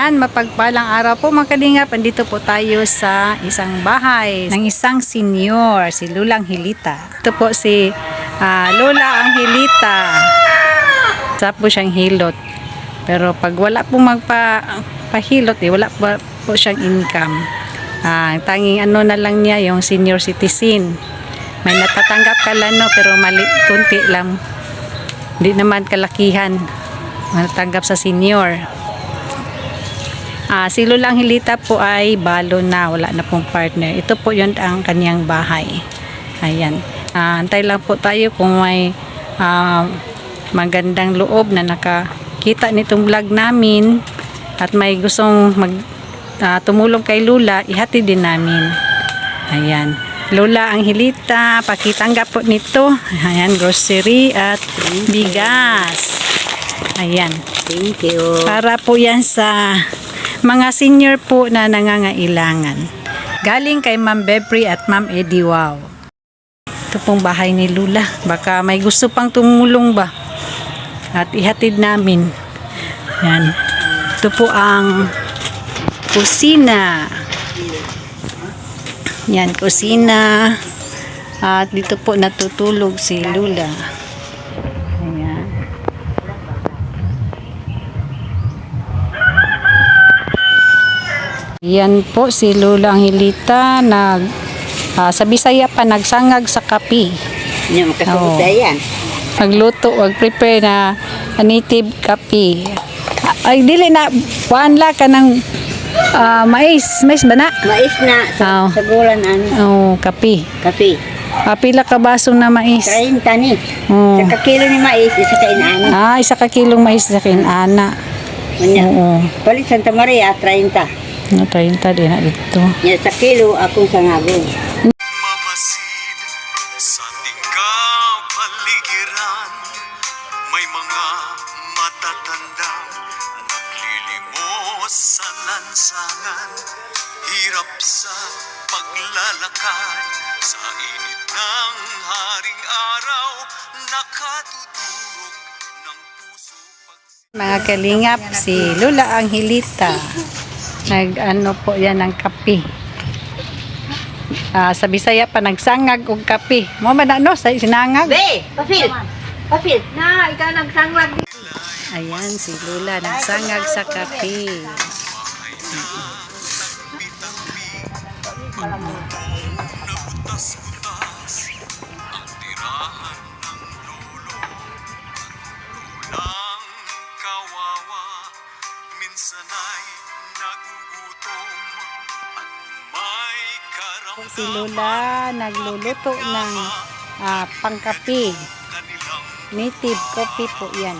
Ayan, mapagpalang araw po mga kalingap. Andito po tayo sa isang bahay ng isang senior, si Lulang Hilita. Ito po si Lola Angelita. Isa po siyang hilot. Pero pag wala po magpahilot, wala po siyang income. Ang tanging ano na lang niya, yung senior citizen. May natatanggap ka lang, no, pero mali, kunti lang. Hindi naman kalakihan. Natatanggap sa senior. Si Lolang Hilita po ay balo na, wala na pong partner. Ito po yun ang kanyang bahay. Ayan. Antay lang po tayo kung may magandang loob na nakakita nitong vlog namin at may gustong tumulong kay Lola, ihati din namin. Ayan. Lola Angelita, pakitanggap po nito. Ayan, grocery at bigas. Ayan. Thank you. Para po yan sa mga senior po na nangangailangan. Galing kay Ma'am Bepri at Ma'am Eddie Wow. Ito pong bahay ni Lola. Baka may gusto pang tumulong ba? At ihatid namin. Yan. Ito po ang kusina. Yan, kusina. At dito po natutulog si Lola. Ayan. Yan po si Lola Angelita sa Bisaya pa nagsangag sa kapi. Yan, makasubuta yan. Magluto, prepare na native kapi. Ay, dili na, puanla ka ng mais. Mais ba na? Mais na, sa gulan kapi. kapi. Pila ka baso na mais? 30 ni. Oh. Sa kakilo ni mais, isa ka inana. Isa ka kilong mais sa kinana. Oo. Palit Santa Maria, 30. 30 din na dito. Yan, sa kilo, akong sangabong. Mamasid sa ating kapaligiran, may mga matatanda naglilimos sa lansangan, hirap sa paglalakad, sa init ng haring araw, nakatutulog ng puso. Mga kalingap, si Lola Angelita. Nag-ano po yan ng kape. Sa Bisaya pa nagsangag og kape. Mo man ano sa sinangag? Be, papil. Papil. Na, ikaw nagsangwag. Ayan si Lola nagsangag sa kape. Nabutas-butas ang tirahan ng lolo at lulang kawawa, minsan ay nagugutom at may karamdaman. Si Lola nagluluto ng pangkape. Kanilang Native coffee po yan.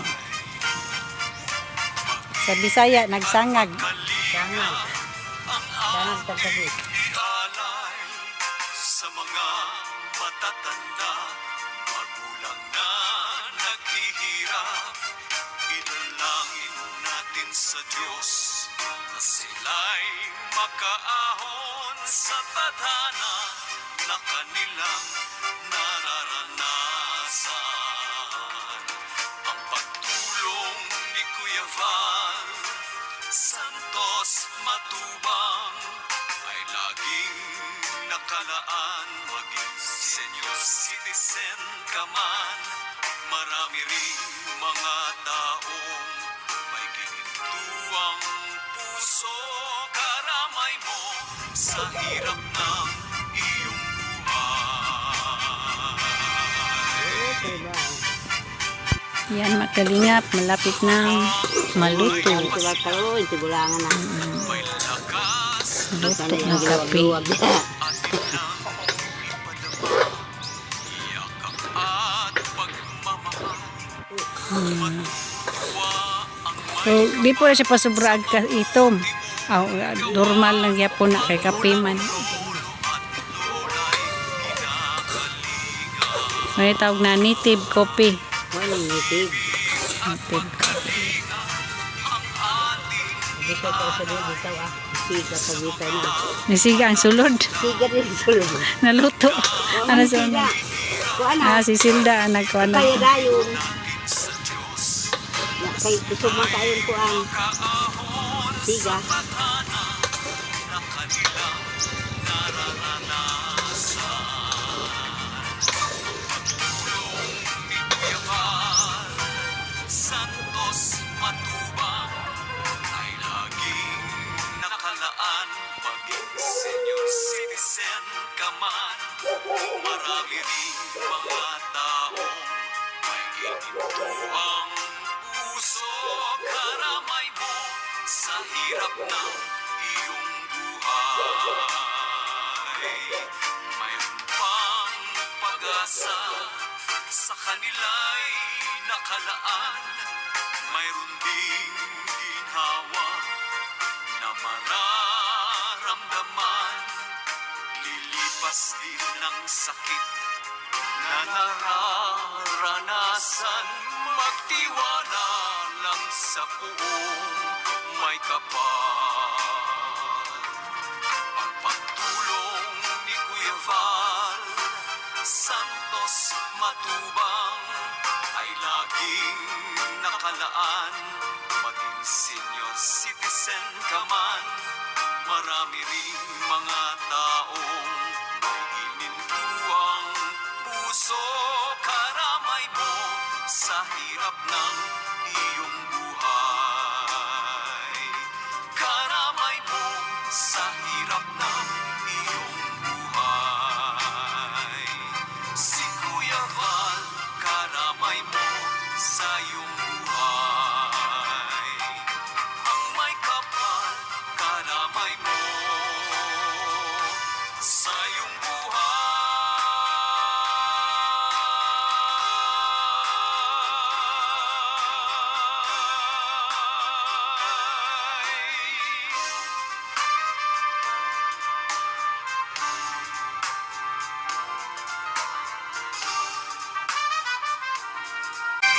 Sa Bisaya nagsangag. sangag pagkape. ialay sa mga matatanda, magulang na naghihirap. Idalangin natin sa Diyos na sila'y makaahon sa tadhana na kanilang nararanasan. Ang pagtulong ni Kuya Val Santos Matubang ay laging nakalaan, maging senior citizen ka man. Marami ring mga taong may ginintuang puso, karamay mo sa hirap ng iyong buhay. Yan mga kalingap, malapit nang maluto. Kalawin, tigulangan na. May lakas Luto ng kape. atin nang ipadama, yakap at pagmamahal. Matuwa ang So, di po na siya pasubrag ka itom. Normal lang yapon na kay kape man. May tawag na native coffee. Walang ngitig. Native coffee. Dito ko sa dito Siga pagitan na. Nisiga ang sulod. Siga rin sulod. Naluto. Ano sa una? Kuana. Si Silda ang nagkuhan. Kaya dayon. Kay gusto mo tayong kuan. Tiga. tadhana na kanilang nararanasan. Pagtulong ni Kuya Val Santos Matubang ay laging nakalaan maging senior citizen ka man. Marami ring mga taong may ginito ang puso. Karamay mo sa hirap ng iyong buhay. Mayroon pang pag-asa sa kanila'y nakalaan. Mayroon ding ginhawa na mararamdaman. Lilipas din ng sakit na nararanasan. Magtiwala lang sa buong may kapal. Ang pagtulong ni Kuya Val Santos Matubang ay laging nakalaan. Maging senior citizen ka man, marami ring mga taong may ginintuang puso. Karamay mo sa hirap ng iyong buhay. Karamay mo sa hirap ng iyong buhay. Si Kuya Val, karamay mo sa iyong buhay. Ang may kapal, karamay mo sa iyong buhay.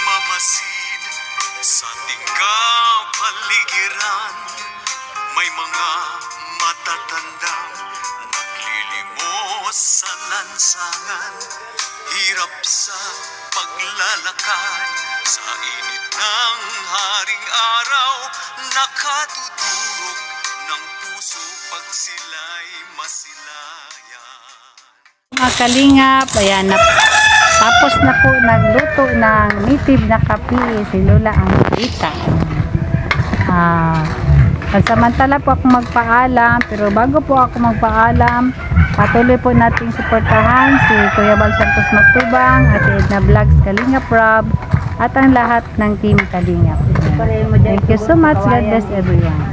Mamasid sa ating kapaligiran, may mga matatandang naglilimos sa lansangan. Hirap sa paglalakad sa init ng haring araw. Nakatutulog ng puso pag sila'y masilayan. Mga kalingap, ayan na. Tapos na po nagluto ng native na kape si Lola ang Hilita. Pansamantala po ako magpaalam, pero bago po ako magpaalam, patuloy po nating suportahan si Kuya Val Santos Matubang at Edna Vlogs Kalingap Rob at ang lahat ng team Kalingap. Thank you so much. God bless everyone.